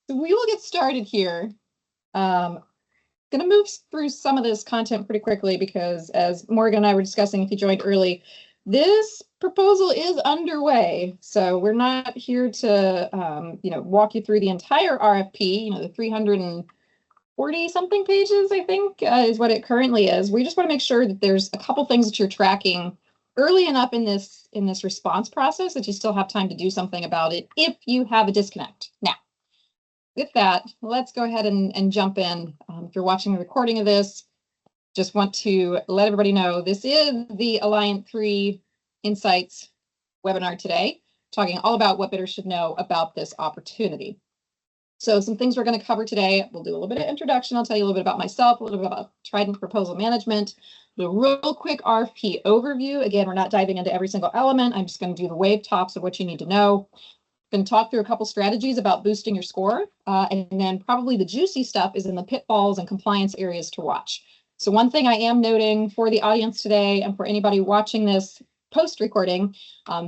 So we will get started here. Going to move through some of this content pretty quickly because, as Morgan and I were discussing, if you joined early, this proposal is underway. So we're not here to, walk you through the entire RFP. The 340 something pages, I think, is what it currently is. We just want to make sure that there's a couple things that you're tracking early enough in this response process that you still have time to do something about it if you have a disconnect. Now, with that, let's go ahead and jump in. If you're watching a recording of this, just want to let everybody know this is the Alliant 3 Insights webinar today, talking all about what bidders should know about this opportunity. So some things we're going to cover today. We'll do a little bit of introduction. I'll tell you a little bit about myself, a little bit about Trident Proposal Management, the real quick RFP overview. Again, we're not diving into every single element. I'm just going to do the wave tops of what you need to know. Going to talk through a couple strategies about boosting your score, and then probably the juicy stuff is in the pitfalls and compliance areas to watch. So one thing I am noting for the audience today and for anybody watching this post-recording,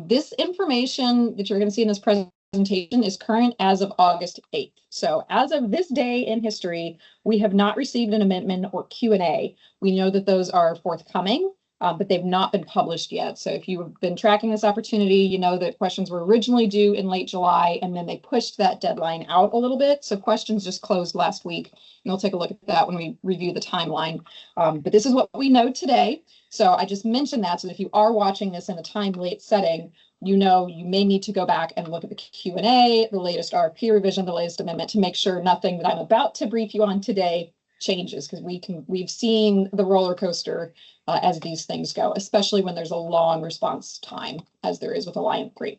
this information that you're going to see in this presentation is current as of August 8th. So as of this day in history, we have not received an amendment or Q&A. We know that those are forthcoming. But they've not been published yet. So if you've been tracking this opportunity, you know that questions were originally due in late July, and then they pushed that deadline out a little bit. So questions just closed last week, and we'll take a look at that when we review the timeline. But this is what we know today. So I just mentioned that so that if you are watching this in a time-late setting, you know you may need to go back and look at the Q&A, the latest RFP revision, the latest amendment to make sure nothing that I'm about to brief you on today changes, because we've seen the roller coaster as these things go, especially when there's a long response time, as there is with Alliant 3.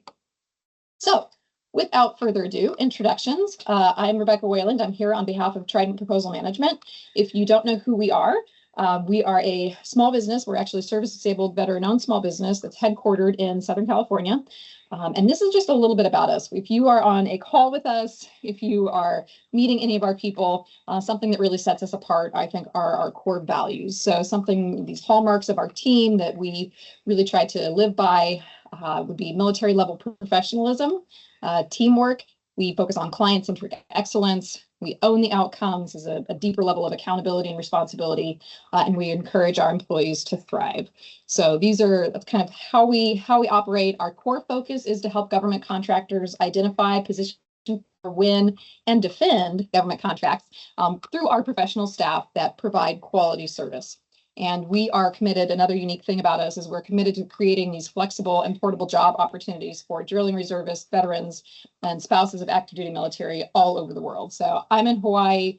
So without further ado, introductions. I'm Rebecca Wayland. I'm here on behalf of Trident Proposal Management. If you don't know who we are a small business. We're actually a service-disabled, veteran-owned small business that's headquartered in Southern California. And this is just a little bit about us. If you are on a call with us, if you are meeting any of our people, something that really sets us apart, I think, are our core values. So these hallmarks of our team that we really try to live by would be military level professionalism, teamwork. We focus on client-centric excellence. We own the outcomes as a deeper level of accountability and responsibility, and we encourage our employees to thrive. So that's kind of how we operate. Our core focus is to help government contractors identify, position, win, and defend government contracts through our professional staff that provide quality service. And we are committed. Another unique thing about us is we're committed to creating these flexible and portable job opportunities for drilling reservists, veterans, and spouses of active duty military all over the world. So I'm in Hawaii.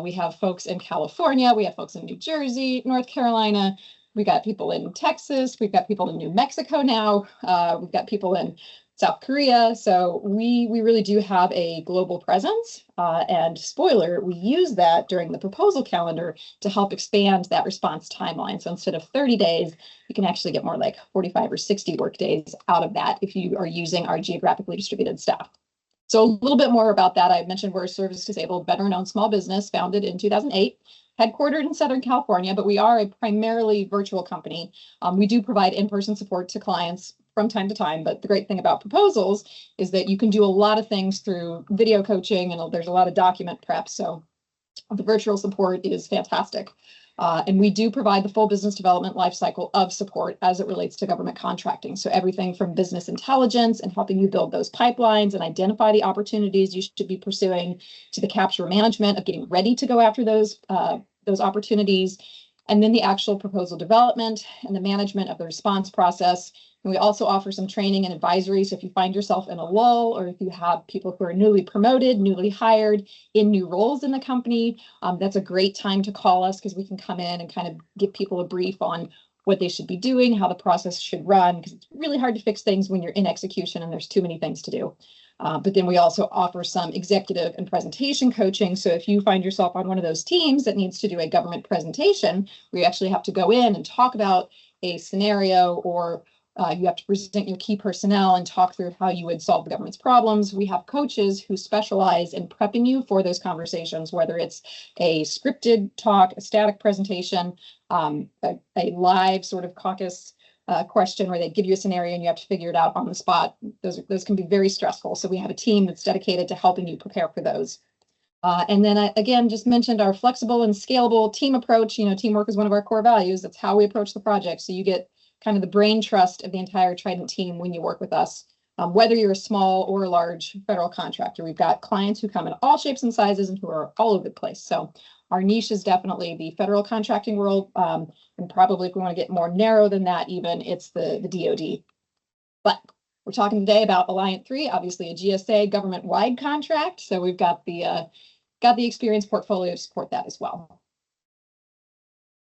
We have folks in California. We have folks in New Jersey, North Carolina. We got people in Texas. We've got people in New Mexico now. We've got people in South Korea. So we really do have a global presence. And spoiler, we use that during the proposal calendar to help expand that response timeline. So instead of 30 days, you can actually get more like 45 or 60 work days out of that if you are using our geographically distributed staff. So a little bit more about that. I mentioned we're a service-disabled, veteran-owned small business founded in 2008. Headquartered in Southern California, but we are a primarily virtual company. We do provide in-person support to clients from time to time, but the great thing about proposals is that you can do a lot of things through video coaching, and there's a lot of document prep, so the virtual support is fantastic. And we do provide the full business development lifecycle of support as it relates to government contracting. So everything from business intelligence and helping you build those pipelines and identify the opportunities you should be pursuing, to the capture management of getting ready to go after those opportunities, and then the actual proposal development and the management of the response process. And we also offer some training and advisory. So if you find yourself in a lull, or if you have people who are newly promoted, newly hired in new roles in the company, that's a great time to call us, because we can come in and kind of give people a brief on what they should be doing, how the process should run, because it's really hard to fix things when you're in execution and there's too many things to do. But then we also offer some executive and presentation coaching. So if you find yourself on one of those teams that needs to do a government presentation, where you actually have to go in and talk about a scenario, or you have to present your key personnel and talk through how you would solve the government's problems, we have coaches who specialize in prepping you for those conversations, whether it's a scripted talk, a static presentation, a live sort of caucus question where they give you a scenario and you have to figure it out on the spot. Those can be very stressful. So we have a team that's dedicated to helping you prepare for those And then I, again, just mentioned our flexible and scalable team approach. Teamwork is one of our core values. That's how we approach the project. So you get kind of the brain trust of the entire Trident team when you work with us, whether you're a small or a large federal contractor. We've got clients who come in all shapes and sizes and who are all over the place. So our niche is definitely the federal contracting world. And probably if we want to get more narrow than that, even it's the DoD. But we're talking today about Alliant 3, obviously a GSA government-wide contract. So we've got the experience portfolio to support that as well.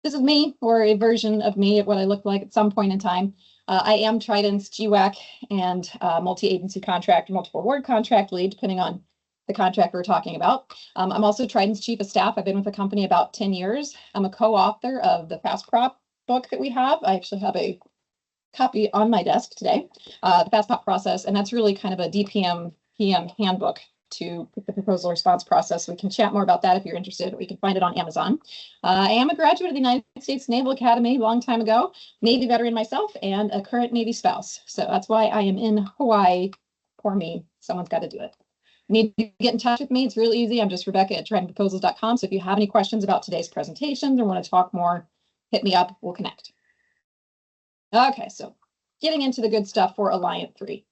This is me, or a version of me, at what I looked like at some point in time. I am Trident's GWAC and multi-agency contract, multiple award contract lead, depending on the contract we're talking about. I'm also Trident's chief of staff. I've been with the company about 10 years. I'm a co-author of the Fast Prop book that we have. I actually have a copy on my desk today, the Fast Prop process, and that's really kind of a DPM PM handbook to the proposal response process. We can chat more about that if you're interested. We can find it on Amazon. I am a graduate of the United States Naval Academy a long time ago, Navy veteran myself, and a current Navy spouse. So that's why I am in Hawaii. Poor me. Someone's got to do it. Need to get in touch with me. It's real easy. I'm just Rebecca at tridentproposals.com. So if you have any questions about today's presentations or want to talk more, hit me up. We'll connect. Okay, so getting into the good stuff for Alliant 3.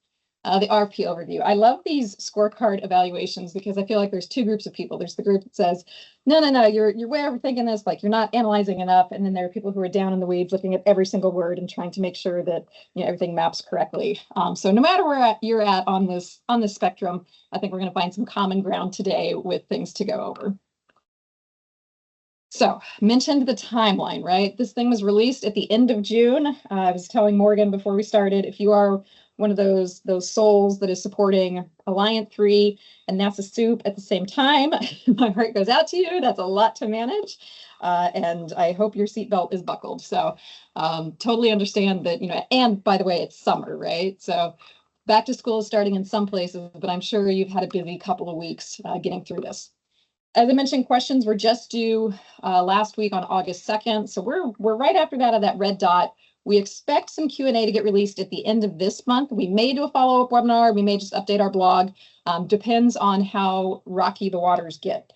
The RFP overview. I love these scorecard evaluations because I feel like there's two groups of people. There's the group that says, no, you're way overthinking this, like you're not analyzing enough. And then there are people who are down in the weeds looking at every single word and trying to make sure that everything maps correctly. So no matter where you're at on this spectrum, I think we're going to find some common ground today with things to go over. So mentioned the timeline, right? This thing was released at the end of June. I was telling Morgan before we started, if you are one of those souls that is supporting Alliant 3 and NASA soup at the same time, my heart goes out to you. That's a lot to manage. And I hope your seatbelt is buckled. So totally understand that, and by the way, it's summer, right? So back to school is starting in some places, but I'm sure you've had a busy couple of weeks getting through this. As I mentioned, questions were just due last week on August 2nd. So we're right after that of that red dot. We expect some Q&A to get released at the end of this month. We may do a follow-up webinar. We may just update our blog. Depends on how rocky the waters get.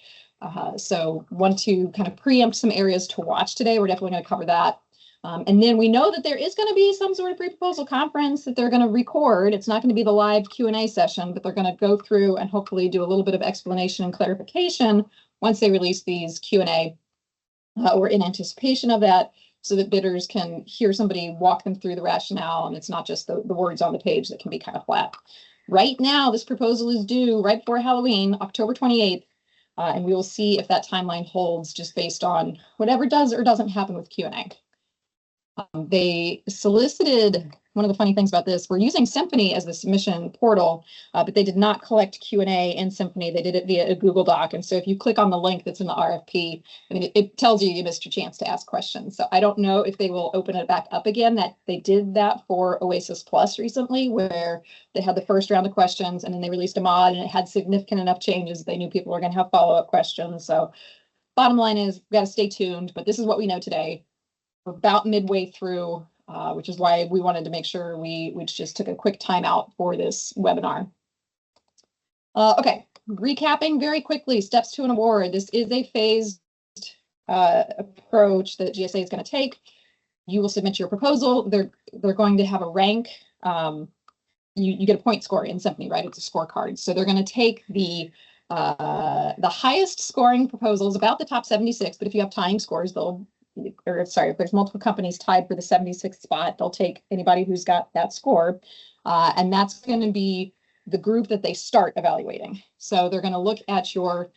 So want to kind of preempt some areas to watch today. We're definitely going to cover that. And then we know that there is going to be some sort of pre-proposal conference that they're going to record. It's not going to be the live Q&A session, but they're going to go through and hopefully do a little bit of explanation and clarification once they release these Q&A or in anticipation of that, so that bidders can hear somebody walk them through the rationale, and it's not just the words on the page that can be kind of flat. Right now, this proposal is due right before Halloween, October 28th, and we will see if that timeline holds just based on whatever does or doesn't happen with Q&A. They solicited, one of the funny things about this, we're using Symphony as the submission portal, but they did not collect Q&A in Symphony. They did it via a Google Doc. And so if you click on the link that's in the RFP, I mean, it tells you missed your chance to ask questions. So I don't know if they will open it back up again. That they did that for Oasis Plus recently, where they had the first round of questions and then they released a mod and it had significant enough changes. They knew people were going to have follow-up questions. So bottom line is we've got to stay tuned, but this is what we know today. We're about midway through, which is why we wanted to make sure we just took a quick time out for this webinar. Okay, recapping very quickly, steps to an award. This is a phased approach that GSA is going to take. You will submit your proposal. They're going to have a rank. You get a point score in Symphony, right? It's a scorecard. So they're going to take the highest scoring proposals, about the top 76, but if you have tying scores, if there's multiple companies tied for the 76th spot, they'll take anybody who's got that score. And that's going to be the group that they start evaluating. So they're going to look at your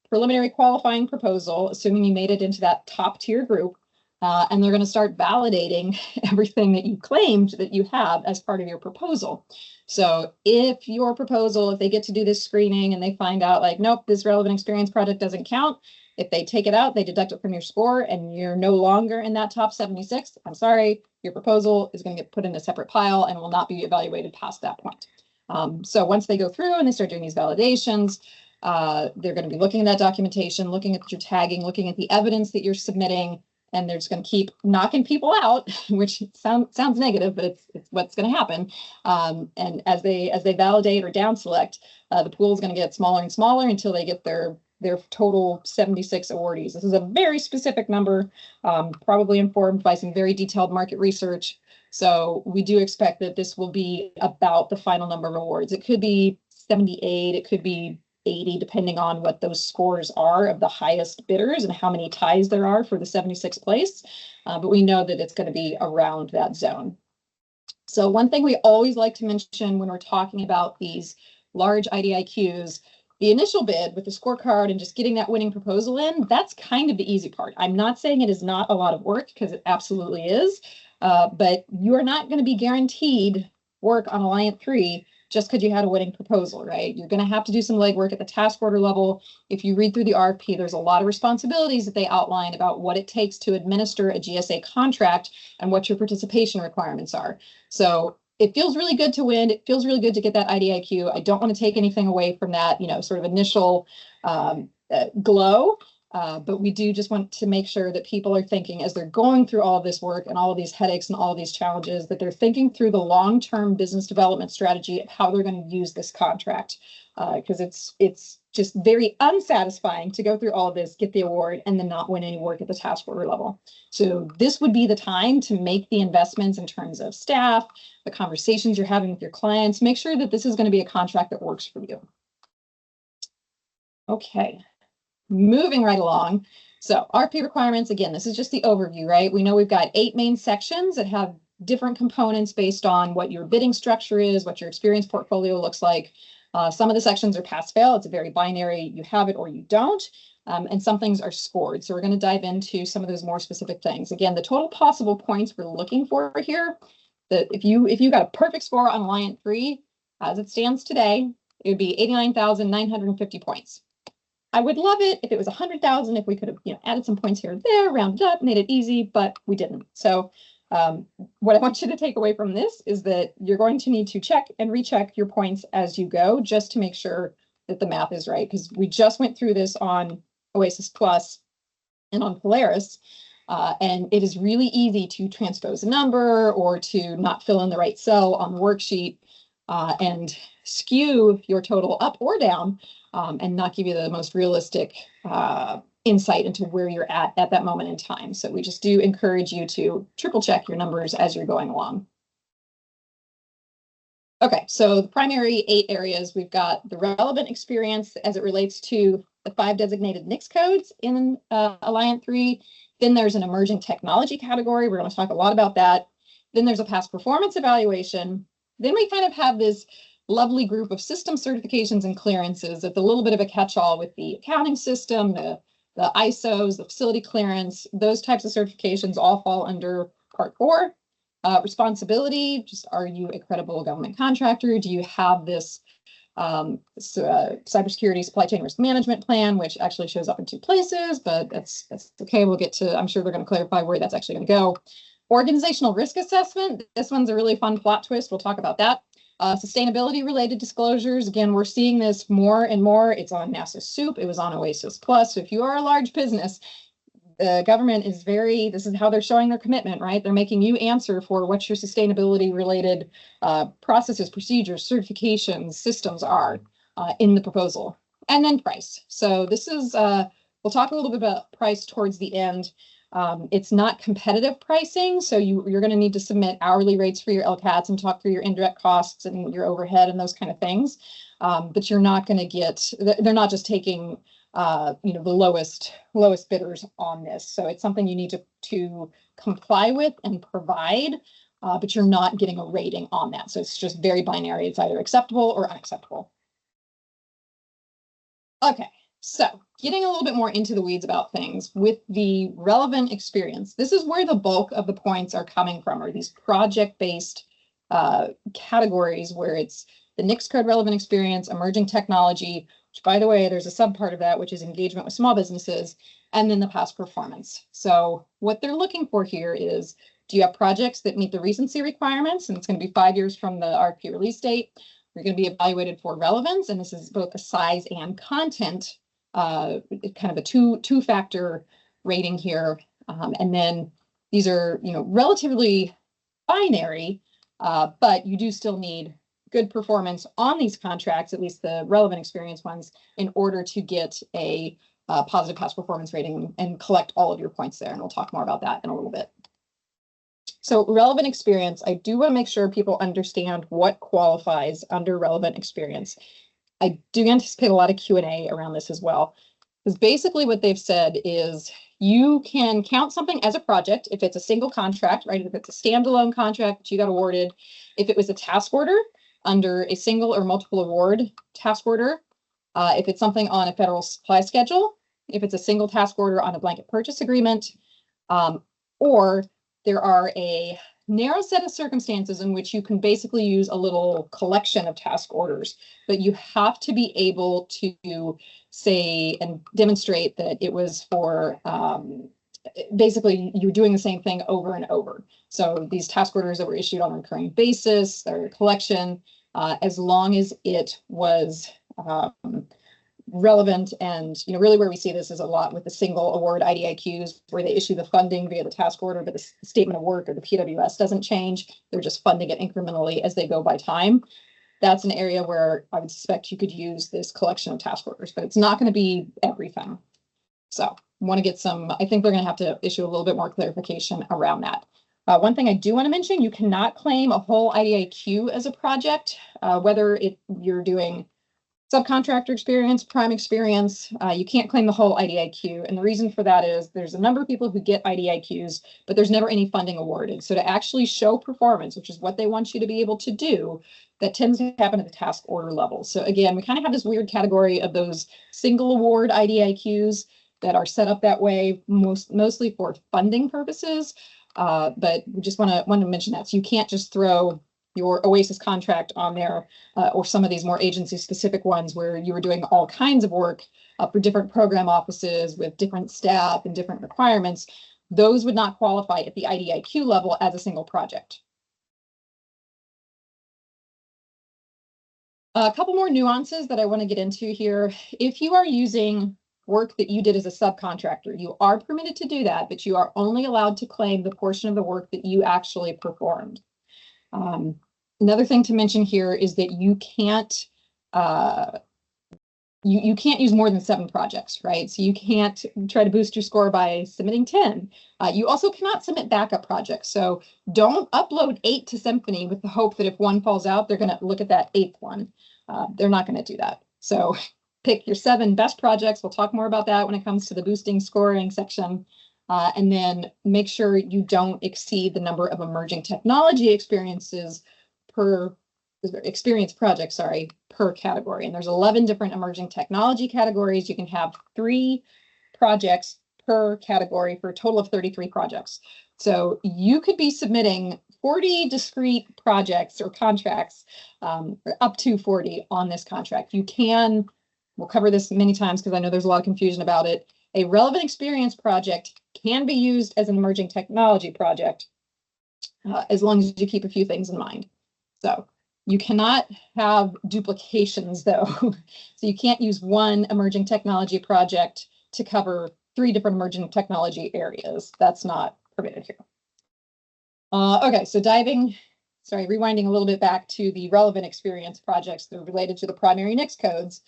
preliminary qualifying proposal, assuming you made it into that top tier group, and they're going to start validating everything that you claimed that you have as part of your proposal. So if they get to do this screening and they find out like, nope, this relevant experience project doesn't count, if they take it out, they deduct it from your score and you're no longer in that top 76, I'm sorry, your proposal is going to get put in a separate pile and will not be evaluated past that point. So once they go through and they start doing these validations, they're going to be looking at that documentation, looking at your tagging, looking at the evidence that you're submitting, and they're just going to keep knocking people out, which sounds negative, but it's what's going to happen. And as they validate or down select, the pool is going to get smaller and smaller until they get their their total 76 awardees. This is a very specific number, probably informed by some very detailed market research. So we do expect that this will be about the final number of awards. It could be 78, it could be 80, depending on what those scores are of the highest bidders and how many ties there are for the 76th place. But we know that it's going to be around that zone. So one thing we always like to mention when we're talking about these large IDIQs, the initial bid with the scorecard and just getting that winning proposal in, that's kind of the easy part. I'm not saying it is not a lot of work, because it absolutely is, but you are not going to be guaranteed work on Alliant 3 just because you had a winning proposal, right? You're going to have to do some legwork at the task order level. If you read through the RFP, there's a lot of responsibilities that they outline about what it takes to administer a GSA contract and what your participation requirements are. So it feels really good to win. It feels really good to get that IDIQ. I don't want to take anything away from that, sort of initial glow. But we do just want to make sure that people are thinking, as they're going through all of this work and all of these headaches and all of these challenges, that they're thinking through the long-term business development strategy of how they're going to use this contract. Because it's just very unsatisfying to go through all of this, get the award, and then not win any work at the task order level. So this would be the time to make the investments in terms of staff, the conversations you're having with your clients. Make sure that this is going to be a contract that works for you. Okay. Moving right along. So RFP requirements, again, this is just the overview, right? We know we've got 8 main sections that have different components based on what your bidding structure is, what your experience portfolio looks like. Some of the sections are pass-fail. It's a very binary, you have it or you don't. And some things are scored. So we're going to dive into some of those more specific things. Again, the total possible points we're looking for here, that if you got a perfect score on Alliant 3, as it stands today, it would be 89,950 points. I would love it if it was 100,000, if we could have added some points here and there, rounded up, made it easy, but we didn't. So what I want you to take away from this is that you're going to need to check and recheck your points as you go, just to make sure that the math is right. Because we just went through this on Oasis Plus and on Polaris, and it is really easy to transpose a number or to not fill in the right cell on the worksheet and skew your total up or down. And not give you the most realistic insight into where you're at that moment in time. So we just do encourage you to triple check your numbers as you're going along. Okay, so the primary 8 areas, we've got the relevant experience as it relates to the 5 designated NICS codes in Alliant 3. Then there's an emerging technology category. We're going to talk a lot about that. Then there's a past performance evaluation. Then we kind of have this lovely group of system certifications and clearances. It's a little bit of a catch-all with the accounting system, the ISOs, the facility clearance. Those types of certifications all fall under Part 4. Responsibility, just are you a credible government contractor? Do you have this cybersecurity supply chain risk management plan, which actually shows up in 2 places, but that's okay. We'll get to, I'm sure they're going to clarify where that's actually going to go. Organizational risk assessment. This one's a really fun plot twist. We'll talk about that. Sustainability related disclosures. Again, we're seeing this more and more. It's on NASA SOUP. It was on Oasis Plus. So if you are a large business, the government is this is how they're showing their commitment, right? They're making you answer for what your sustainability related processes, procedures, certifications, systems are in the proposal. And then price. So this is, we'll talk a little bit about price towards the end. It's not competitive pricing, so you're going to need to submit hourly rates for your LCATs and talk through your indirect costs and your overhead and those kind of things. But you're not going to get, they're not just taking, the lowest bidders on this. So it's something you need to comply with and provide, but you're not getting a rating on that. So it's just very binary. It's either acceptable or unacceptable. Okay. So getting a little bit more into the weeds about things with the relevant experience, this is where the bulk of the points are coming from, are these project-based categories where it's the NICS code relevant experience, emerging technology, which by the way, there's a subpart of that, which is engagement with small businesses, and then the past performance. So what they're looking for here is, do you have projects that meet the recency requirements? And it's going to be 5 years from the RFP release date. You're going to be evaluated for relevance, and this is both the size and content, kind of a two-factor rating here. And then these are, relatively binary, but you do still need good performance on these contracts, at least the relevant experience ones, in order to get a positive past performance rating and collect all of your points there. And we'll talk more about that in a little bit. So relevant experience, I do want to make sure people understand what qualifies under relevant experience. I do anticipate a lot of Q&A around this as well, because basically what they've said is you can count something as a project if it's a single contract, right? If it's a standalone contract that you got awarded, if it was a task order under a single or multiple award task order, if it's something on a federal supply schedule, if it's a single task order on a blanket purchase agreement, or there are a narrow set of circumstances in which you can basically use a little collection of task orders, but you have to be able to say and demonstrate that it was for, basically you're doing the same thing over and over. So these task orders that were issued on a recurring basis, they're a collection, as long as it was relevant. And really where we see this is a lot with the single award IDIQs, where they issue the funding via the task order, but the statement of work or the PWS doesn't change. They're just funding it incrementally as they go by time. That's an area where I would suspect you could use this collection of task orders, but it's not going to be everything. So want to get some, I think they're going to have to issue a little bit more clarification around that. One thing I do want to mention, you cannot claim a whole IDIQ as a project, whether you're doing subcontractor experience, prime experience, you can't claim the whole IDIQ. And the reason for that is there's a number of people who get IDIQs, but there's never any funding awarded. So to actually show performance, which is what they want you to be able to do, that tends to happen at the task order level. So again, we kind of have this weird category of those single award IDIQs that are set up that way, mostly for funding purposes. But we just want to mention that. So you can't just throw your OASIS contract on there, or some of these more agency-specific ones where you were doing all kinds of work for different program offices with different staff and different requirements. Those would not qualify at the IDIQ level as a single project. A couple more nuances that I want to get into here. If you are using work that you did as a subcontractor, you are permitted to do that, but you are only allowed to claim the portion of the work that you actually performed. Another thing to mention here is that you can't you can't use more than 7 projects, right? So you can't try to boost your score by submitting 10. You also cannot submit backup projects. So don't upload 8 to Symphony with the hope that if one falls out, they're going to look at that 8th one. They're not going to do that. So pick your 7 best projects. We'll talk more about that when it comes to the boosting scoring section. And then make sure you don't exceed the number of emerging technology experiences per project, per category. And there's 11 different emerging technology categories. You can have 3 projects per category for a total of 33 projects. So you could be submitting 40 discrete projects or contracts, up to 40 on this contract. You can, we'll cover this many times because I know there's a lot of confusion about it. A relevant experience project can be used as an emerging technology project, as long as you keep a few things in mind. So you cannot have duplications though. So you can't use one emerging technology project to cover 3 different emerging technology areas. That's not permitted here. Okay, so rewinding a little bit back to the relevant experience projects that are related to the primary NICS codes.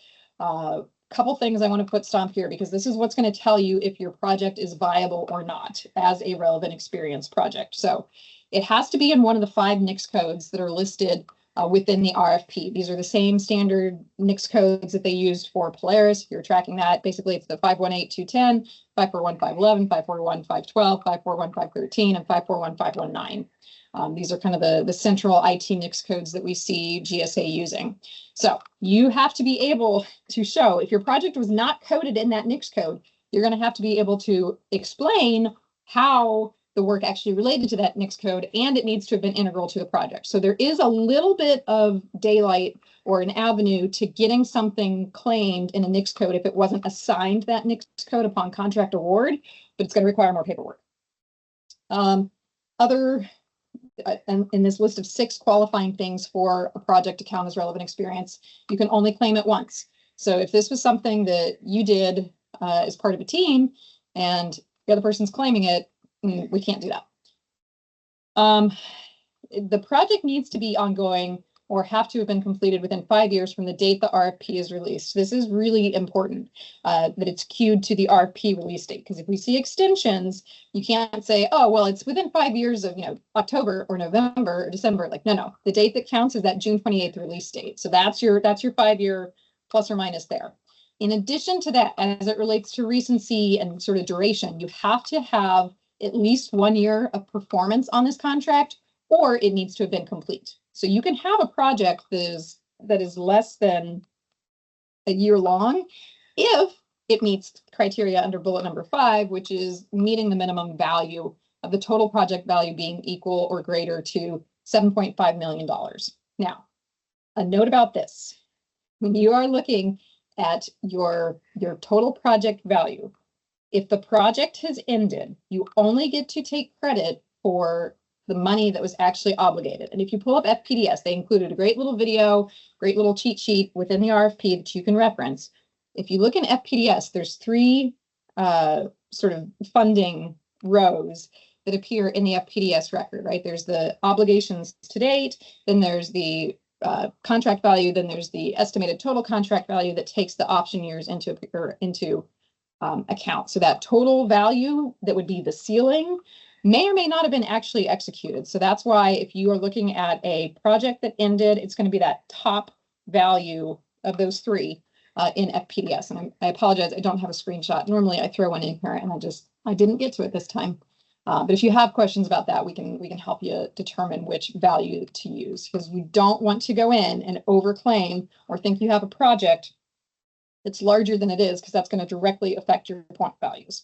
Couple things I want to put stomp here, because this is what's going to tell you if your project is viable or not as a relevant experience project. So it has to be in one of the 5 NICS codes that are listed within the RFP. These are the same standard NICS codes that they used for Polaris. If you're tracking that, basically it's the 518.210, 541.511, 541.512, 541.513, and 541.519. These are kind of the central IT NICS codes that we see GSA using. So you have to be able to show, if your project was not coded in that NICS code, you're going to have to be able to explain how the work actually related to that NICS code, and it needs to have been integral to the project. So there is a little bit of daylight or an avenue to getting something claimed in a NICS code if it wasn't assigned that NICS code upon contract award, but it's going to require more paperwork. In this list of 6 qualifying things for a project to count as relevant experience, you can only claim it once. So if this was something that you did as part of a team and the other person's claiming it, we can't do that. The project needs to be ongoing or have to have been completed within 5 years from the date the RFP is released. This is really important, that it's queued to the RFP release date, because if we see extensions, you can't say, oh, well, it's within 5 years of, October or November or December. Like, no, the date that counts is that June 28th release date. So that's your 5-year plus or minus there. In addition to that, as it relates to recency and sort of duration, you have to have at least 1 year of performance on this contract, or it needs to have been complete. So you can have a project that is less than a year long if it meets criteria under bullet number 5, which is meeting the minimum value of the total project value being equal or greater to $7.5 million. Now, a note about this. When you are looking at your total project value, if the project has ended, you only get to take credit for the money that was actually obligated. And if you pull up FPDS, they included a great little video, great little cheat sheet within the RFP that you can reference. If you look in FPDS, there's 3 sort of funding rows that appear in the FPDS record, right? There's the obligations to date, then there's the contract value, then there's the estimated total contract value that takes the option years into account. So that total value that would be the ceiling may or may not have been actually executed. So that's why if you are looking at a project that ended, it's going to be that top value of those 3 in FPDS. And I apologize, I don't have a screenshot. Normally I throw one in here and I didn't get to it this time. But if you have questions about that, we can help you determine which value to use, because you don't want to go in and overclaim or think you have a project that's larger than it is, because that's going to directly affect your point values.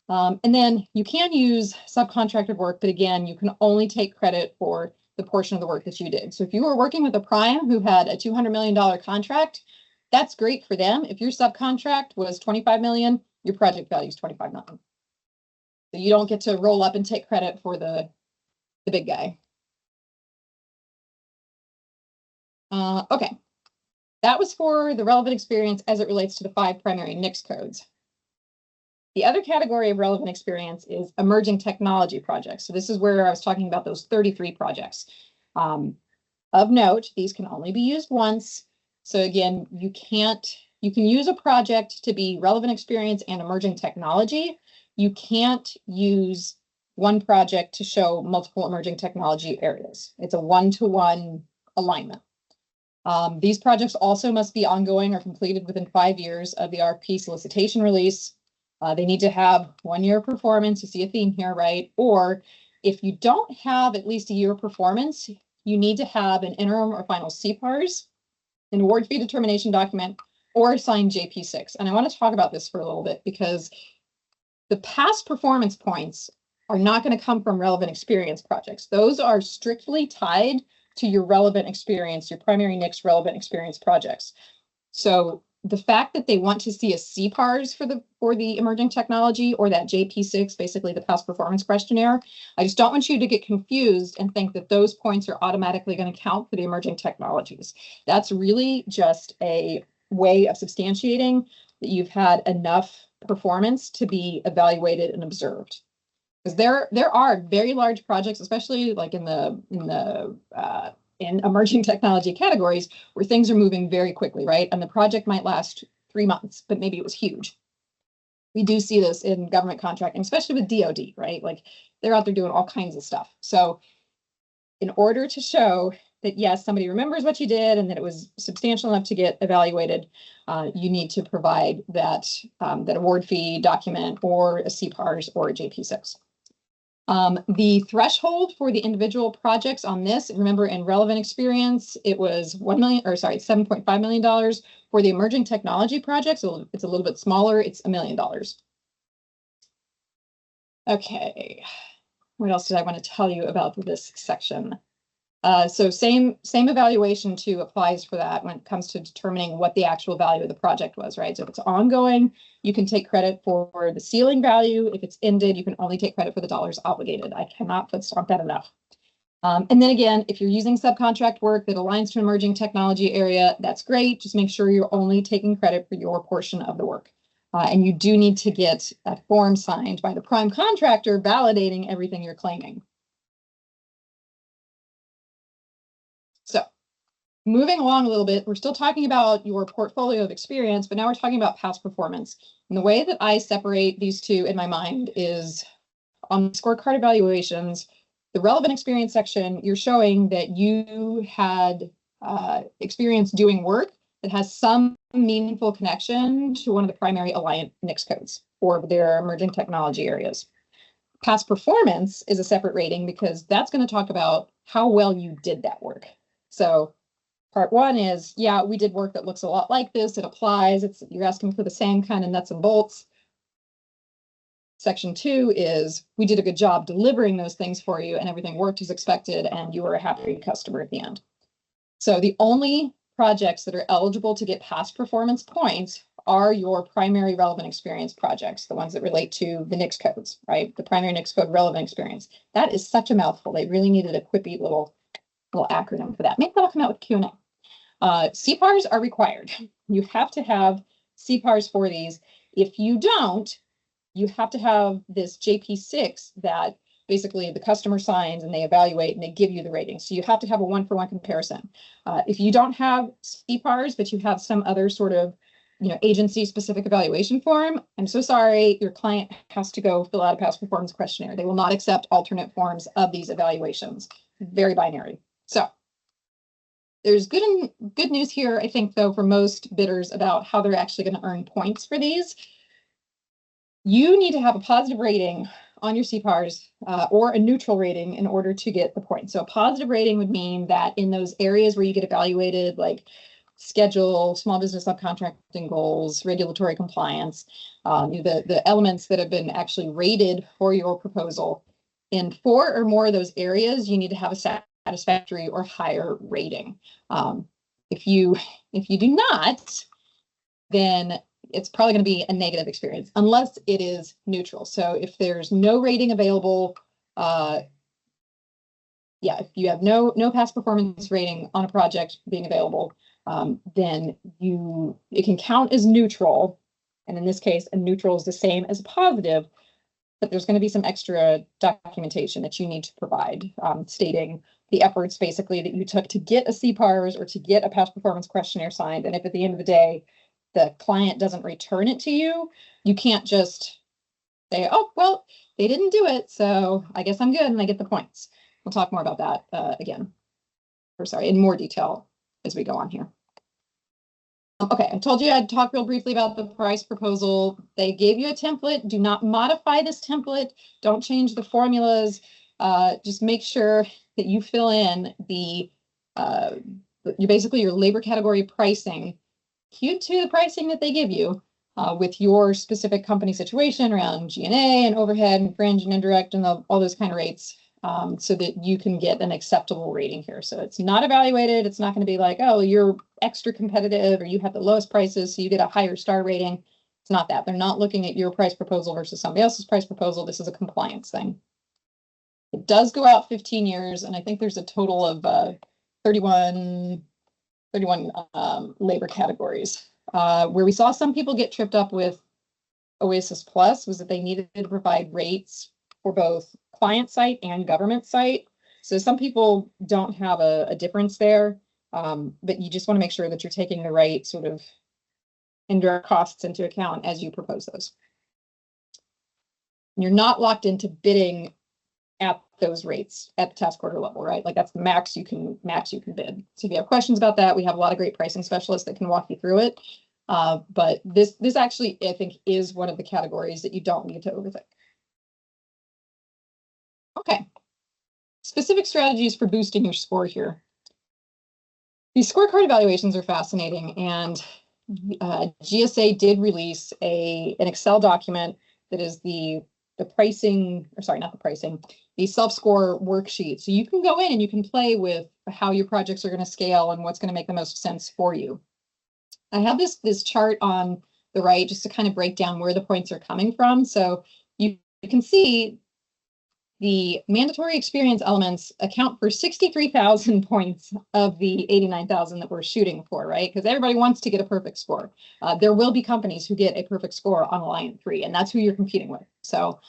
And then you can use subcontracted work, but again, you can only take credit for the portion of the work that you did. So if you were working with a prime who had a $200 million contract, that's great for them. If your subcontract was $25 million, your project value is $25 million. So you don't get to roll up and take credit for the big guy. Okay, that was for the relevant experience as it relates to the 5 primary NICS codes. The other category of relevant experience is emerging technology projects. So this is where I was talking about those 33 projects. Of note, these can only be used once. So again, you can use a project to be relevant experience and emerging technology. You can't use one project to show multiple emerging technology areas. It's a one-to-one alignment. These projects also must be ongoing or completed within 5 years of the RFP solicitation release. They need to have 1 year performance. You see a theme here, right? Or if you don't have at least a year performance, you need to have an interim or final CPARS, an award fee determination document, or a signed JP6. And I want to talk about this for a little bit, because the past performance points are not going to come from relevant experience projects. Those are strictly tied to your relevant experience, your primary NICS relevant experience projects. So the fact that they want to see a CPARS for the emerging technology, or that JP6, basically the past performance questionnaire, I just don't want you to get confused and think that those points are automatically going to count for the emerging technologies. That's really just a way of substantiating that you've had enough performance to be evaluated and observed. Because there are very large projects, especially like in emerging technology categories, where things are moving very quickly, right? And the project might last 3 months, but maybe it was huge. We do see this in government contracting, especially with DoD, right? Like they're out there doing all kinds of stuff. So in order to show that, yes, somebody remembers what you did and that it was substantial enough to get evaluated, you need to provide that award fee document, or a CPARS, or a JP6. The threshold for the individual projects on this, remember in relevant experience, it was $7.5 million. For the emerging technology projects, it's a little bit smaller, it's $1 million. Okay, what else did I want to tell you about this section? So same evaluation too applies for that when it comes to determining what the actual value of the project was, right? So if it's ongoing, you can take credit for the ceiling value. If it's ended, you can only take credit for the dollars obligated. I cannot stomp that enough. And then again, if you're using subcontract work that aligns to an emerging technology area, that's great. Just make sure you're only taking credit for your portion of the work. And you do need to get that form signed by the prime contractor validating everything you're claiming. So moving along a little bit, we're still talking about your portfolio of experience, but now we're talking about past performance. And the way that I separate these two in my mind is on scorecard evaluations, the relevant experience section, you're showing that you had experience doing work that has some meaningful connection to one of the primary Alliant NICS codes or their emerging technology areas. Past performance is a separate rating because that's going to talk about how well you did that work. So part one is, yeah, we did work that looks a lot like this. It applies. You're asking for the same kind of nuts and bolts. Section two is, we did a good job delivering those things for you and everything worked as expected and you were a happy customer at the end. So the only projects that are eligible to get past performance points are your primary relevant experience projects, the ones that relate to the NICS codes, right? The primary NICS code relevant experience. That is such a mouthful. They really needed a quippy little acronym for that. Maybe that'll come out with Q&A. CPARs are required. You have to have CPARs for these. If you don't, you have to have this JP6 that basically the customer signs and they evaluate and they give you the rating. So you have to have a one-for-one comparison. If you don't have CPARs, but you have some other sort of agency-specific evaluation form, I'm so sorry, your client has to go fill out a past performance questionnaire. They will not accept alternate forms of these evaluations. Very binary. So there's good news here, I think, though, for most bidders about how they're actually going to earn points for these. You need to have a positive rating on your CPARs or a neutral rating in order to get the points. So a positive rating would mean that in those areas where you get evaluated, like schedule, small business subcontracting goals, regulatory compliance, the elements that have been actually rated for your proposal, in 4 or more of those areas, you need to have a satisfactory or higher rating. If you do not, then it's probably going to be a negative experience unless it is neutral. So if there's no rating available, if you have no past performance rating on a project being available, then it can count as neutral. And in this case, a neutral is the same as a positive, but there's going to be some extra documentation that you need to provide, stating the efforts basically that you took to get a CPARs or to get a past performance questionnaire signed. And if at the end of the day, the client doesn't return it to you, you can't just say, oh, well, they didn't do it, so I guess I'm good and I get the points. We'll talk more about that in more detail as we go on here. Okay, I told you I'd talk real briefly about the price proposal. They gave you a template. Do not modify this template. Don't change the formulas. Just make sure that you fill in basically your labor category pricing queued to the pricing that they give you with your specific company situation around G&A and overhead and fringe and indirect and all those kind of rates, so that you can get an acceptable rating here. So it's not evaluated. It's not going to be like, oh, you're extra competitive or you have the lowest prices, so you get a higher star rating. It's not that. They're not looking at your price proposal versus somebody else's price proposal. This is a compliance thing. It does go out 15 years, and I think there's a total of 31 labor categories. Where we saw some people get tripped up with Oasis Plus was that they needed to provide rates for both client site and government site. So some people don't have a difference there, but you just want to make sure that you're taking the right sort of indirect costs into account as you propose those. You're not locked into bidding at those rates at the task order level, right? Like that's the max you can bid. So if you have questions about that, we have a lot of great pricing specialists that can walk you through it. But this actually, I think, is one of the categories that you don't need to overthink. Okay, specific strategies for boosting your score here. These scorecard evaluations are fascinating, and GSA did release an Excel document that is the pricing, or sorry, not the pricing, the self-score worksheet. So you can go in and you can play with how your projects are going to scale and what's going to make the most sense for you. I have this chart on the right just to kind of break down where the points are coming from. So you can see the mandatory experience elements account for 63,000 points of the 89,000 that we're shooting for, right? Because everybody wants to get a perfect score. There will be companies who get a perfect score on Alliant 3, and that's who you're competing with. So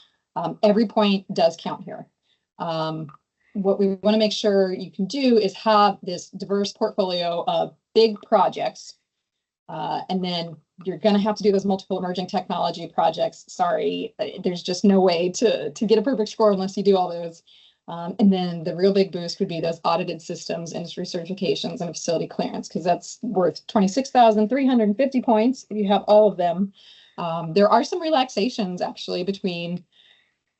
every point does count here. what we want to make sure you can do is have this diverse portfolio of big projects. And then you're going to have to do those multiple emerging technology projects. Sorry, there's just no way to get a perfect score unless you do all those. And then the real big boost would be those audited systems, industry certifications, and facility clearance, because that's worth 26,350 points if you have all of them. There are some relaxations actually between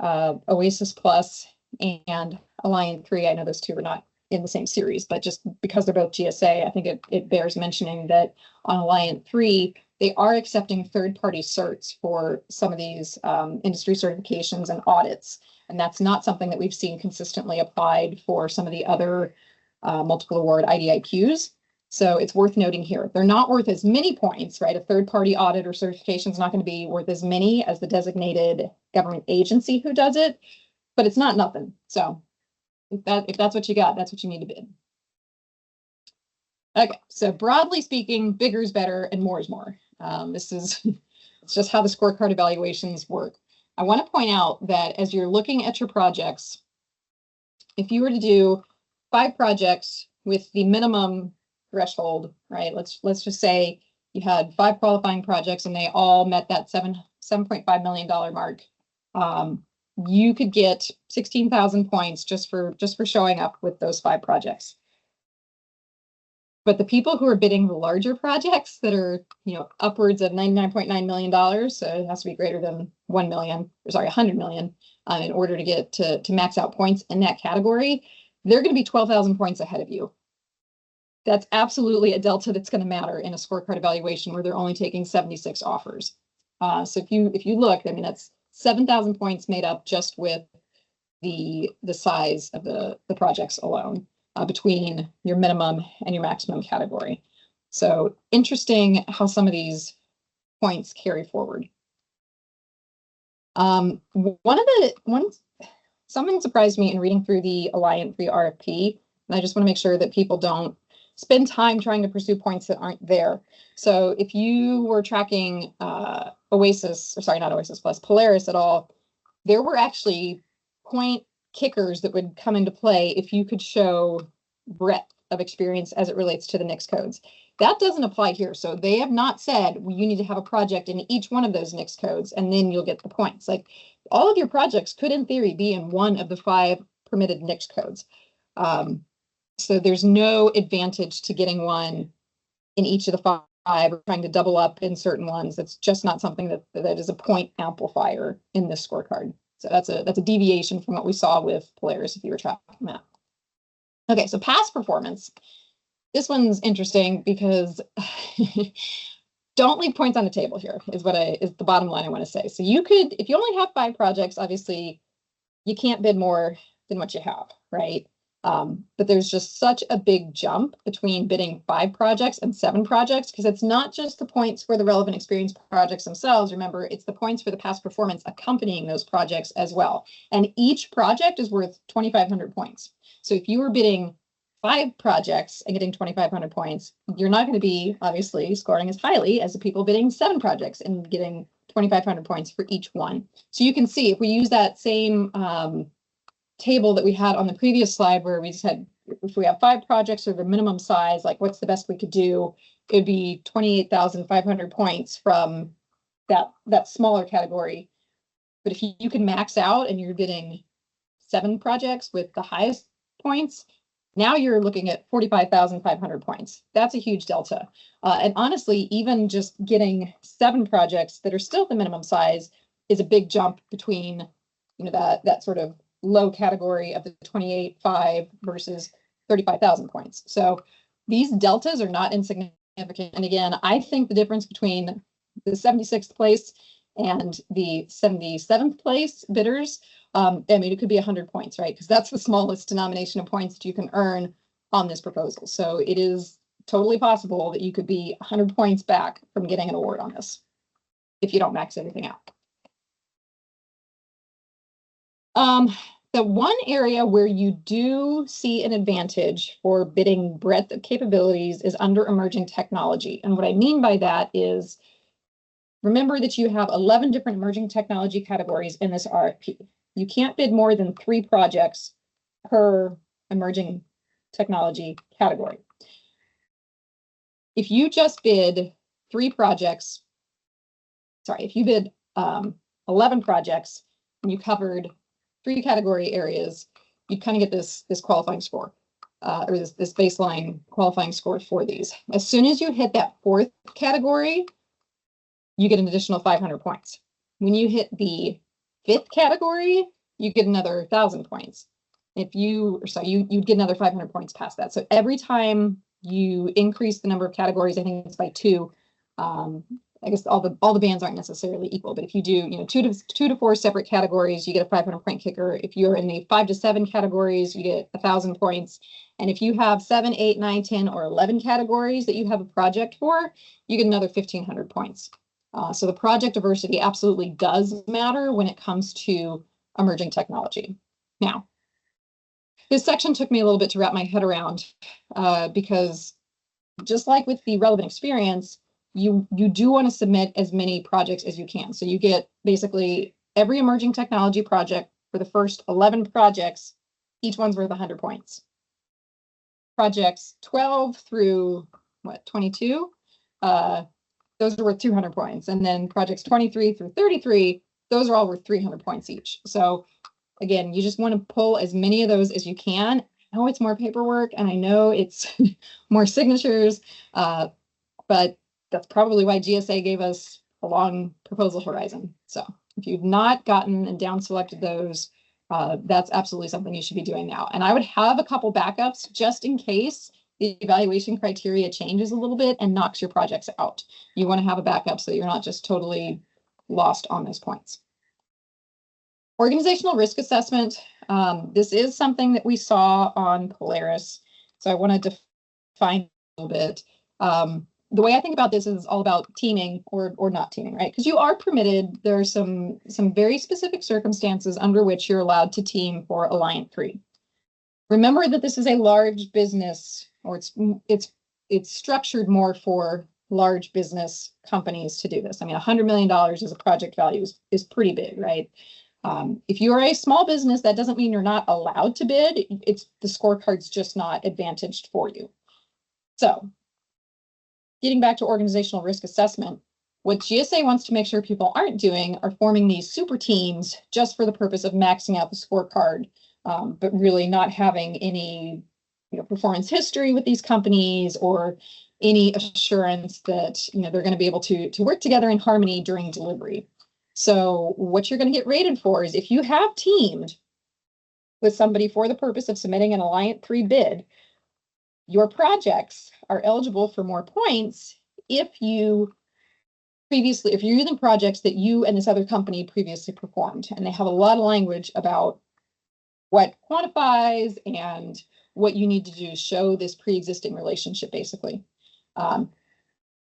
Oasis Plus and Alliant 3. I know those two are not in the same series, but just because they're both GSA, I think it bears mentioning that on Alliant 3, they are accepting third-party certs for some of these industry certifications and audits. And that's not something that we've seen consistently applied for some of the other multiple award IDIQs. So it's worth noting here. They're not worth as many points, right? A third-party audit or certification is not going to be worth as many as the designated government agency who does it, but it's not nothing. So if that's what you got, that's what you need to bid. Okay, so broadly speaking, bigger is better and more is more. It's just how the scorecard evaluations work. I want to point out that as you're looking at your projects, if you were to do 5 projects with the minimum threshold, right? Let's just say you had 5 qualifying projects and they all met that $7.5 million mark. You could get 16,000 points just for showing up with those 5 projects. But the people who are bidding the larger projects that are, upwards of $99.9 million, so it has to be greater than 100 million in order to get to max out points in that category, they're going to be 12,000 points ahead of you. That's absolutely a delta that's going to matter in a scorecard evaluation where they're only taking 76 offers. So if you look, I mean, that's 7,000 points made up just with the size of the projects alone. Between your minimum and your maximum category. So interesting how some of these points carry forward. Something surprised me in reading through the Alliant 3 RFP, and I just want to make sure that people don't spend time trying to pursue points that aren't there. So if you were tracking Polaris at all, there were actually point kickers that would come into play if you could show breadth of experience as it relates to the NICS codes. That doesn't apply here. So they have not said, well, you need to have a project in each one of those NICS codes and then you'll get the points. Like all of your projects could in theory be in one of the 5 permitted NICS codes. So there's no advantage to getting one in each of the 5 or trying to double up in certain ones. That's just not something that is a point amplifier in this scorecard. So that's a deviation from what we saw with Polaris if you were tracking that. Okay, so past performance. This one's interesting because don't leave points on the table here is the bottom line I want to say. So you could, if you only have 5 projects, obviously you can't bid more than what you have, right? But there's just such a big jump between bidding 5 projects and 7 projects, because it's not just the points for the relevant experience projects themselves. Remember, it's the points for the past performance accompanying those projects as well. And each project is worth 2,500 points. So if you were bidding 5 projects and getting 2,500 points, you're not going to be obviously scoring as highly as the people bidding 7 projects and getting 2,500 points for each one. So you can see if we use that same table that we had on the previous slide where we said if we have 5 projects or the minimum size, like what's the best we could do, it'd be 28,500 points from that smaller category. But if you can max out and you're bidding 7 projects with the highest points, now you're looking at 45,500 points. That's a huge delta. And honestly, even just getting 7 projects that are still at the minimum size is a big jump between, that sort of low category of the 28,500 versus 35,000 points. So these deltas are not insignificant. And again, I think the difference between the 76th place and the 77th place bidders, it could be 100 points, right? Because that's the smallest denomination of points that you can earn on this proposal. So it is totally possible that you could be 100 points back from getting an award on this if you don't max everything out. The one area where you do see an advantage for bidding breadth of capabilities is under emerging technology. And what I mean by that is, remember that you have 11 different emerging technology categories in this RFP. You can't bid more than 3 projects per emerging technology category. If you just bid 3 projects, sorry, if you bid 11 projects and you covered 3 category areas, you'd kind of get this qualifying score, or this baseline qualifying score for these. As soon as you hit that 4th category, you get an additional 500 points. When you hit the 5th category, you get another 1,000 points. If you'd get another 500 points past that. So every time you increase the number of categories, I think it's by 2. I guess all the bands aren't necessarily equal, but if you do, 2 to 4 separate categories, you get a 500 point kicker. If you're in the 5 to 7 categories, you get 1,000 points. And if you have 7, 8, 9, 10, or 11 categories that you have a project for, you get another 1,500 points. So the project diversity absolutely does matter when it comes to emerging technology. Now, this section took me a little bit to wrap my head around because just like with the relevant experience, you do want to submit as many projects as you can. So you get basically every emerging technology project for the first 11 projects, each one's worth 100 points. Projects 12 through 22, those are worth 200 points. And then projects 23 through 33, those are all worth 300 points each. So again, you just want to pull as many of those as you can. I know it's more paperwork and I know it's more signatures, but that's probably why GSA gave us a long proposal horizon. So if you've not gotten and down selected those, that's absolutely something you should be doing now. And I would have a couple backups just in case the evaluation criteria changes a little bit and knocks your projects out. You want to have a backup so you're not just totally lost on those points. Organizational risk assessment. This is something that we saw on Polaris. So I want to define a little bit. The way I think about this is all about teaming or not teaming, right? Because you are permitted, there are some very specific circumstances under which you're allowed to team for Alliant 3. Remember that this is a large business, or it's structured more for large business companies to do this. I mean, $100 million as a project value is pretty big, right? If you are a small business, that doesn't mean you're not allowed to bid. The scorecard's just not advantaged for you. So getting back to organizational risk assessment, what GSA wants to make sure people aren't doing are forming these super teams just for the purpose of maxing out the scorecard, but really not having any performance history with these companies or any assurance that they're going to be able to work together in harmony during delivery. So what you're going to get rated for is if you have teamed with somebody for the purpose of submitting an Alliant 3 bid, your projects are eligible for more points if you're using projects that you and this other company previously performed. And they have a lot of language about what quantifies and what you need to do to show this pre-existing relationship, basically.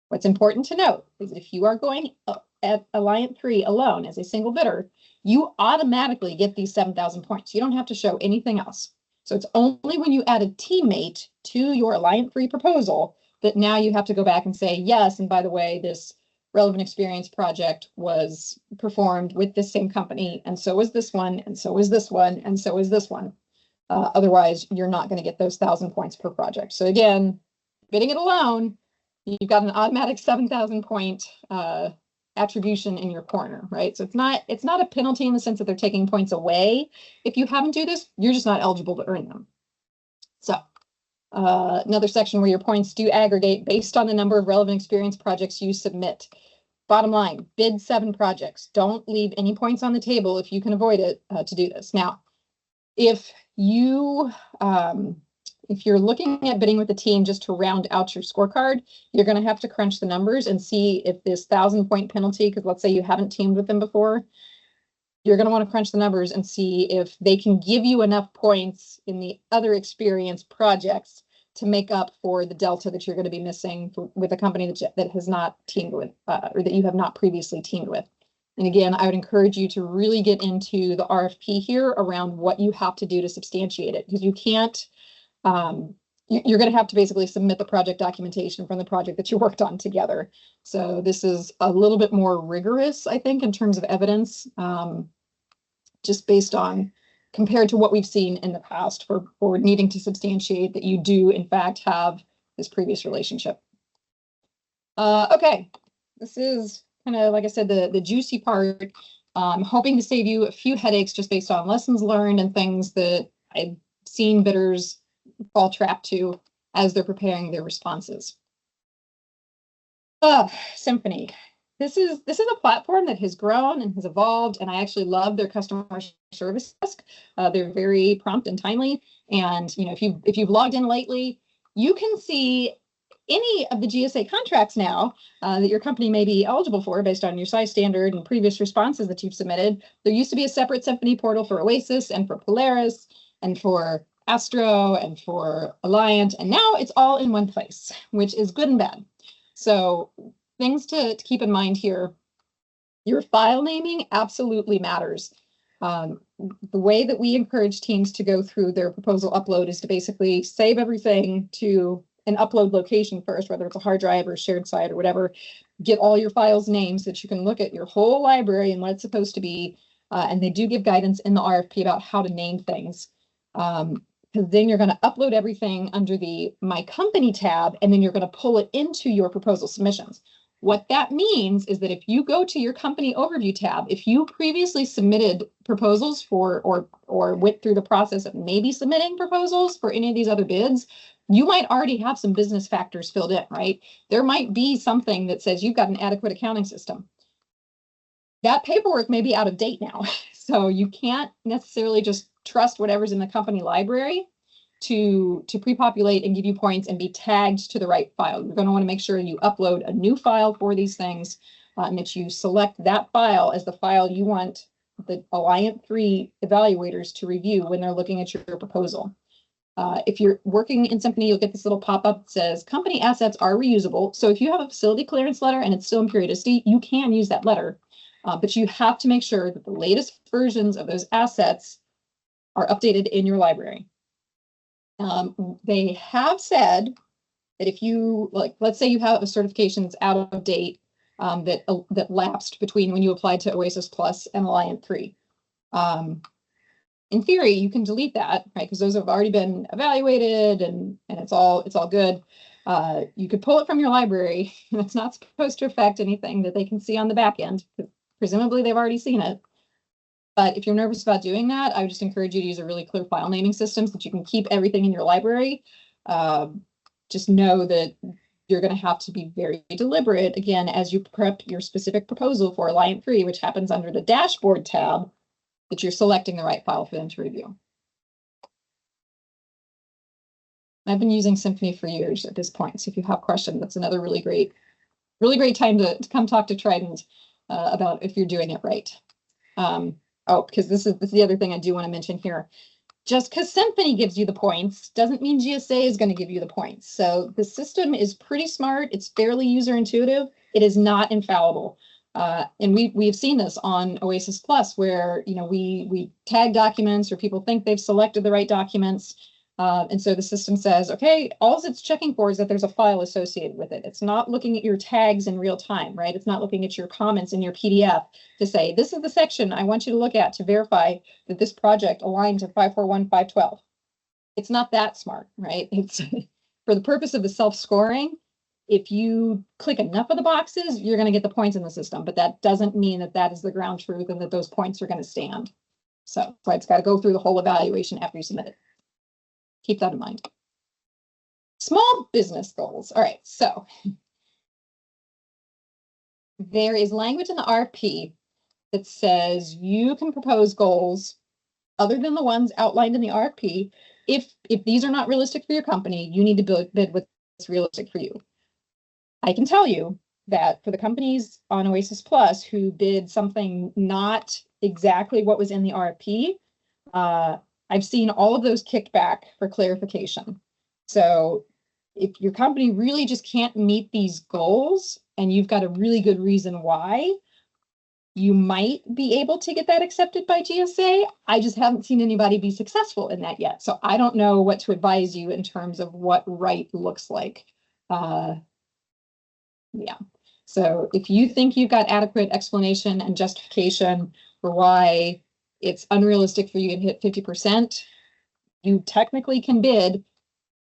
What's important to note is if you are going at Alliant 3 alone as a single bidder, you automatically get these 7,000 points. You don't have to show anything else. So it's only when you add a teammate to your Alliant 3 proposal that now you have to go back and say, yes, and by the way, this relevant experience project was performed with this same company, and so was this one, and so is this one, and so is this one. Otherwise, you're not going to get those 1,000 points per project. So again, bidding it alone, you've got an automatic 7,000 point attribution in your corner, right? So it's not a penalty in the sense that they're taking points away. If you haven't do this, you're just not eligible to earn them. So another section where your points do aggregate based on the number of relevant experience projects you submit. Bottom line, bid 7 projects. Don't leave any points on the table if you can avoid it to do this. Now, if you're looking at bidding with a team just to round out your scorecard, you're going to have to crunch the numbers and see if this 1,000 point penalty, because let's say you haven't teamed with them before, you're going to want to crunch the numbers and see if they can give you enough points in the other experience projects to make up for the delta that you're going to be missing with a company that has not teamed with, or that you have not previously teamed with. And again, I would encourage you to really get into the RFP here around what you have to do to substantiate it, because you can't, you're going to have to basically submit the project documentation from the project that you worked on together. So this is a little bit more rigorous, I think, in terms of evidence, just based on compared to what we've seen in the past for needing to substantiate that you do, in fact, have this previous relationship. Okay, this is kind of, like I said, the juicy part. I'm hoping to save you a few headaches just based on lessons learned and things that I've seen bidders fall trapped to as they're preparing their responses. Symphony. This is a platform that has grown and has evolved, and I actually love their customer service desk. They're very prompt and timely, and if you've logged in lately, you can see any of the GSA contracts now that your company may be eligible for based on your size standard and previous responses that you've submitted. There used to be a separate Symphony portal for Oasis and for Polaris and for Astro and for Alliant, and now it's all in one place, which is good and bad. So things to keep in mind here, your file naming absolutely matters. The way that we encourage teams to go through their proposal upload is to basically save everything to an upload location first, whether it's a hard drive or a shared site or whatever. Get all your files names so that you can look at your whole library and what it's supposed to be. And they do give guidance in the RFP about how to name things. Because then you're going to upload everything under the My Company tab, and then you're going to pull it into your proposal submissions. What that means is that if you go to your company overview tab, if you previously submitted proposals for or went through the process of maybe submitting proposals for any of these other bids, you might already have some business factors filled in, right? There might be something that says you've got an adequate accounting system. That paperwork may be out of date now. So you can't necessarily just trust whatever's in the company library to pre-populate and give you points and be tagged to the right file. You're going to want to make sure you upload a new file for these things and that you select that file as the file you want the Alliant 3 evaluators to review when they're looking at your proposal. If you're working in Symphony, you'll get this little pop-up that says company assets are reusable. So if you have a facility clearance letter and it's still in periodicity, you can use that letter. But you have to make sure that the latest versions of those assets are updated in your library. They have said that if you, let's say you have a certification that's out of date that lapsed between when you applied to Oasis Plus and Alliant 3. In theory, you can delete that, right? Because those have already been evaluated and it's all good. You could pull it from your library, and it's not supposed to affect anything that they can see on the back end. Presumably, they've already seen it. But if you're nervous about doing that, I would just encourage you to use a really clear file naming system so that you can keep everything in your library. Just know that you're going to have to be very deliberate, again, as you prep your specific proposal for Alliant 3, which happens under the dashboard tab, that you're selecting the right file for them to review. I've been using Symphony for years at this point, so if you have questions, that's another really great time to come talk to Trident about if you're doing it right. Because this is the other thing I do want to mention here. Just because Symphony gives you the points doesn't mean GSA is going to give you the points. So the system is pretty smart. It's fairly user intuitive. It is not infallible. And we've seen this on Oasis Plus, where we tag documents or people think they've selected the right documents. And so the system says, okay, all it's checking for is that there's a file associated with it. It's not looking at your tags in real time, right? It's not looking at your comments in your PDF to say, this is the section I want you to look at to verify that this project aligned to 541.512. It's not that smart, right? It's for the purpose of the self-scoring. If you click enough of the boxes, you're going to get the points in the system, but that doesn't mean that that is the ground truth and that those points are going to stand. So it's got to go through the whole evaluation after you submit it. Keep that in mind. Small business goals. All right, so there is language in the RFP that says you can propose goals other than the ones outlined in the RFP. If these are not realistic for your company, you need to bid what's realistic for you. I can tell you that for the companies on Oasis Plus who bid something not exactly what was in the RFP, I've seen all of those kicked back for clarification. So if your company really just can't meet these goals and you've got a really good reason why, you might be able to get that accepted by GSA. I just haven't seen anybody be successful in that yet. So I don't know what to advise you in terms of what right looks like. Yeah. So if you think you've got adequate explanation and justification for why it's unrealistic for you to hit 50%, you technically can bid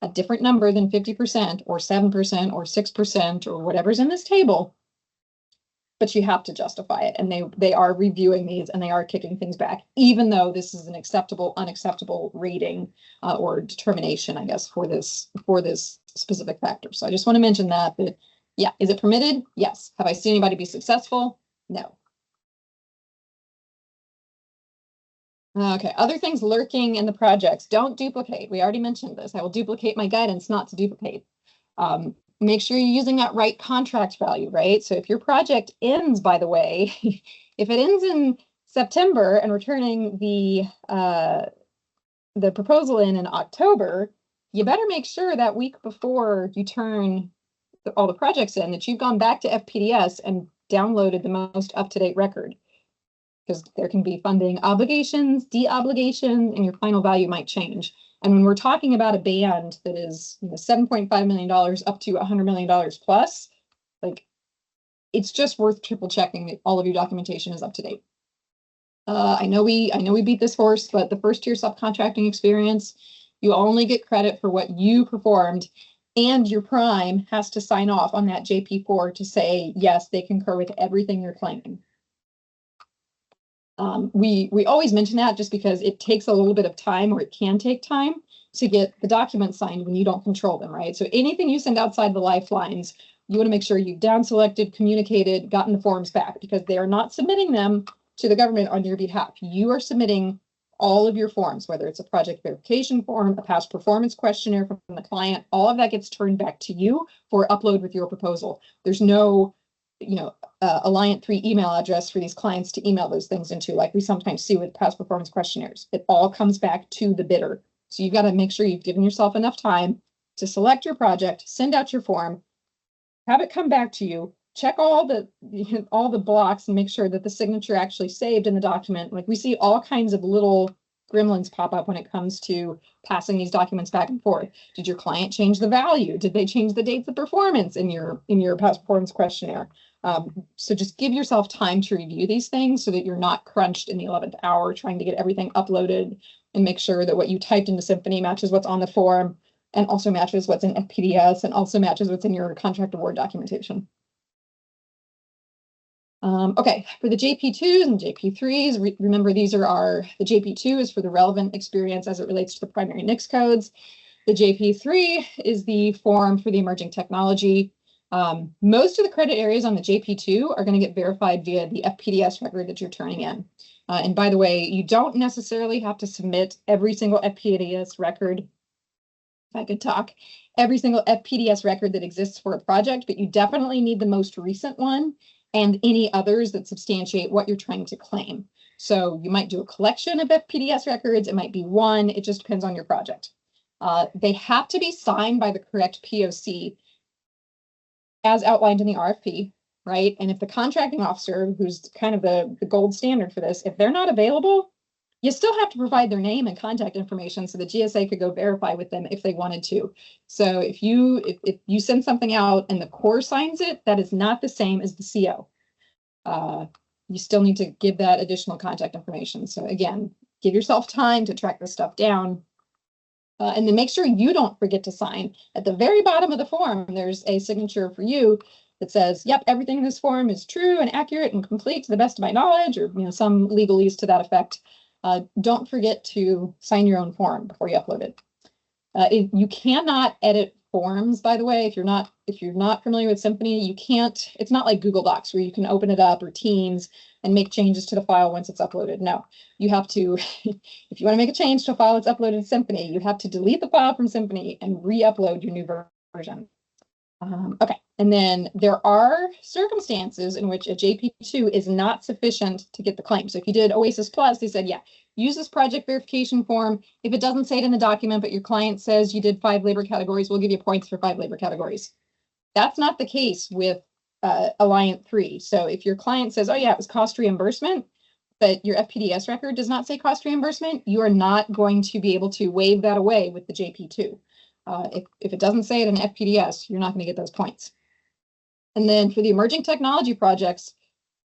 a different number than 50% or 7% or 6% or whatever's in this table, but you have to justify it. And they are reviewing these and they are kicking things back, even though this is an acceptable, unacceptable rating or determination, I guess, for this specific factor. So I just want to mention that, yeah, is it permitted? Yes. Have I seen anybody be successful? No. Okay, other things lurking in the projects. Don't duplicate. We already mentioned this. I will duplicate my guidance not to duplicate. Make sure you're using that right contract value, right? So if your project ends, by the way, if it ends in September and we're turning the proposal in October, you better make sure that week before you turn all the projects in that you've gone back to FPDS and downloaded the most up-to-date record, because there can be funding obligations, de-obligations, and your final value might change. And when we're talking about a band that is $7.5 million up to $100 million plus, like, it's just worth triple checking that all of your documentation is up to date. I know we beat this horse, but the first tier subcontracting experience, you only get credit for what you performed, and your prime has to sign off on that JP4 to say, yes, they concur with everything you're claiming. We always mention that just because it takes a little bit of time, or it can take time to get the documents signed when you don't control them, right? So anything you send outside the lifelines, you want to make sure you've down selected, communicated, gotten the forms back, because they are not submitting them to the government on your behalf. You are submitting all of your forms, whether it's a project verification form, a past performance questionnaire from the client, all of that gets turned back to you for upload with your proposal. There's no, Alliant 3 email address for these clients to email those things into, like we sometimes see with past performance questionnaires. It all comes back to the bidder. So you've got to make sure you've given yourself enough time to select your project, send out your form, have it come back to you, check all the blocks and make sure that the signature actually saved in the document. Like, we see all kinds of little gremlins pop up when it comes to passing these documents back and forth. Did your client change the value? Did they change the dates of performance in your past performance questionnaire? So just give yourself time to review these things so that you're not crunched in the 11th hour trying to get everything uploaded, and make sure that what you typed into Symphony matches what's on the form, and also matches what's in FPDS, and also matches what's in your contract award documentation. Okay, for the JP2s and JP3s, remember these are the JP2 is for the relevant experience as it relates to the primary NICS codes. The JP3 is the form for the emerging technology. Most of the credit areas on the JP2 are going to get verified via the FPDS record that you're turning in. And by the way, you don't necessarily have to submit every single FPDS record, if I could talk, every single FPDS record that exists for a project, but you definitely need the most recent one and any others that substantiate what you're trying to claim. So you might do a collection of FPDS records. It might be one. It just depends on your project. They have to be signed by the correct POC as outlined in the RFP, right? And if the contracting officer, who's kind of the gold standard for this, if they're not available, you still have to provide their name and contact information so the GSA could go verify with them if they wanted to. So if you send something out and the Corps signs it, that is not the same as the CO. You still need to give that additional contact information. So again, give yourself time to track this stuff down. And then make sure you don't forget to sign. At the very bottom of the form, there's a signature for you that says, yep, everything in this form is true and accurate and complete to the best of my knowledge, or some legalese to that effect. Don't forget to sign your own form before you upload it. You cannot edit forms, by the way. If you're not familiar with Symphony, you can't. It's not like Google Docs where you can open it up, or Teams, and make changes to the file once it's uploaded. No, you have to, if you want to make a change to a file that's uploaded in Symphony, you have to delete the file from Symphony and re-upload your new version. Okay, and then there are circumstances in which a JP2 is not sufficient to get the claim. So if you did Oasis Plus, they said, yeah, use this project verification form. If it doesn't say it in the document, but your client says you did 5 labor categories, we'll give you points for 5 labor categories. That's not the case with Alliant 3. So if your client says, oh yeah, it was cost reimbursement, but your FPDS record does not say cost reimbursement, you are not going to be able to waive that away with the JP2. If it doesn't say it in FPDS, you're not going to get those points. And then for the emerging technology projects,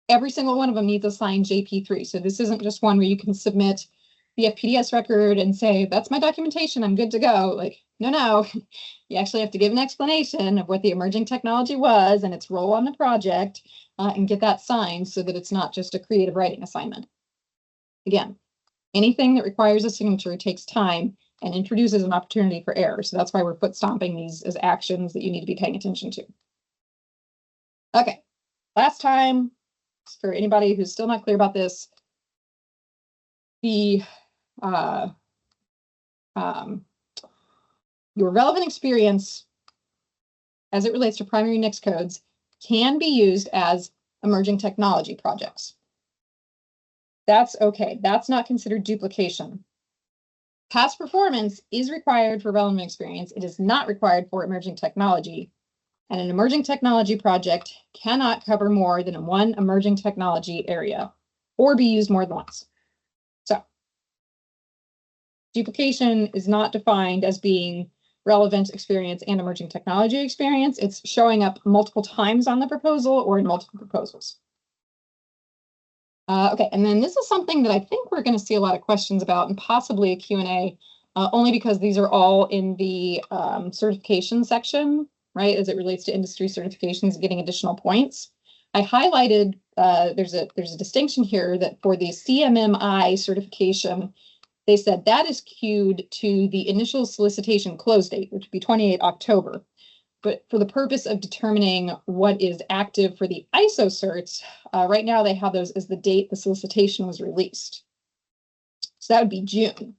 every single one of them needs a signed JP3. So this isn't just one where you can submit the FPDS record and say, that's my documentation, I'm good to go. Like, no, you actually have to give an explanation of what the emerging technology was and its role on the project, and get that signed so that it's not just a creative writing assignment. Again, anything that requires a signature takes time and introduces an opportunity for error. So that's why we're foot stomping these as actions that you need to be paying attention to. Okay, last time, for anybody who's still not clear about this, the your relevant experience as it relates to primary NICS codes can be used as emerging technology projects. That's okay. That's not considered duplication. Past performance is required for relevant experience. It is not required for emerging technology. And an emerging technology project cannot cover more than one emerging technology area or be used more than once. So duplication is not defined as being relevant experience and emerging technology experience. It's showing up multiple times on the proposal or in multiple proposals. Okay, and then this is something that I think we're going to see a lot of questions about and possibly a Q&A, only because these are all in the certification section, right, as it relates to industry certifications getting additional points. I highlighted, there's a distinction here that for the CMMI certification, they said that is queued to the initial solicitation close date, which would be 28 October. But for the purpose of determining what is active for the ISO certs, right now they have those as the date the solicitation was released. So that would be June.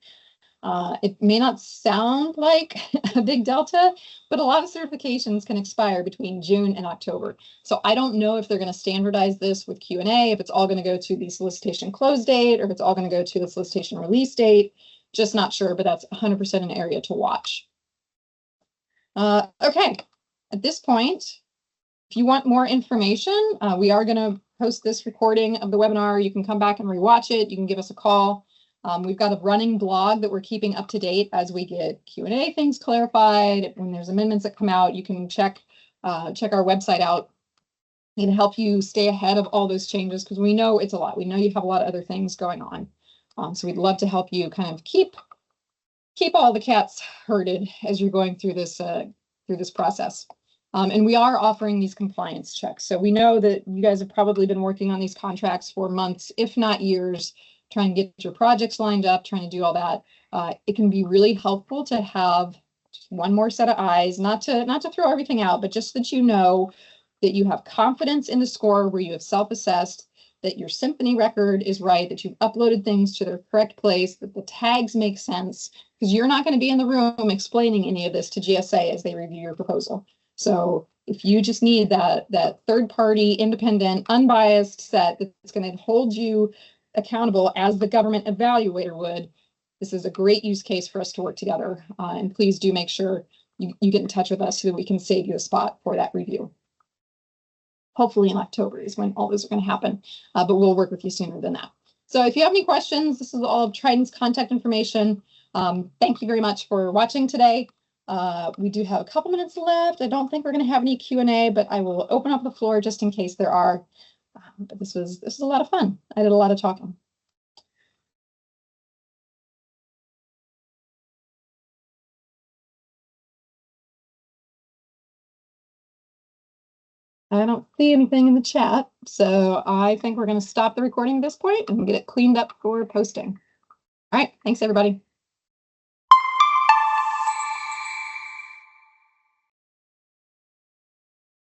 It may not sound like a big delta, but a lot of certifications can expire between June and October. So I don't know if they're going to standardize this with Q&A, if it's all going to go to the solicitation close date, or if it's all going to go to the solicitation release date. Just not sure, but that's 100% an area to watch. Okay, at this point, if you want more information, we are going to post this recording of the webinar. You can come back and rewatch it. You can give us a call. We've got a running blog that we're keeping up to date as we get Q&A things clarified. When there's amendments that come out, you can check our website out. It can help you stay ahead of all those changes because we know it's a lot. We know you have a lot of other things going on. So we'd love to help you kind of keep all the cats herded as you're going through this process. And we are offering these compliance checks. So we know that you guys have probably been working on these contracts for months, if not years, trying to get your projects lined up, trying to do all that. It can be really helpful to have just one more set of eyes, not to throw everything out, but just that you know that you have confidence in the score where you have self-assessed, that your Symphony record is right, that you've uploaded things to their correct place, that the tags make sense, because you're not going to be in the room explaining any of this to GSA as they review your proposal. So if you just need that third-party, independent, unbiased set that's going to hold you accountable as the government evaluator would, this is a great use case for us to work together. And please do make sure you get in touch with us so that we can save you a spot for that review. Hopefully in October is when all those are going to happen, but we'll work with you sooner than that. So if you have any questions, this is all of Trident's contact information. Thank you very much for watching today. We do have a couple minutes left. I don't think we're going to have any Q&A, but I will open up the floor just in case there are. But this was a lot of fun. I did a lot of talking. I don't see anything in the chat, so I think we're going to stop the recording at this point and get it cleaned up for posting. All right, thanks everybody.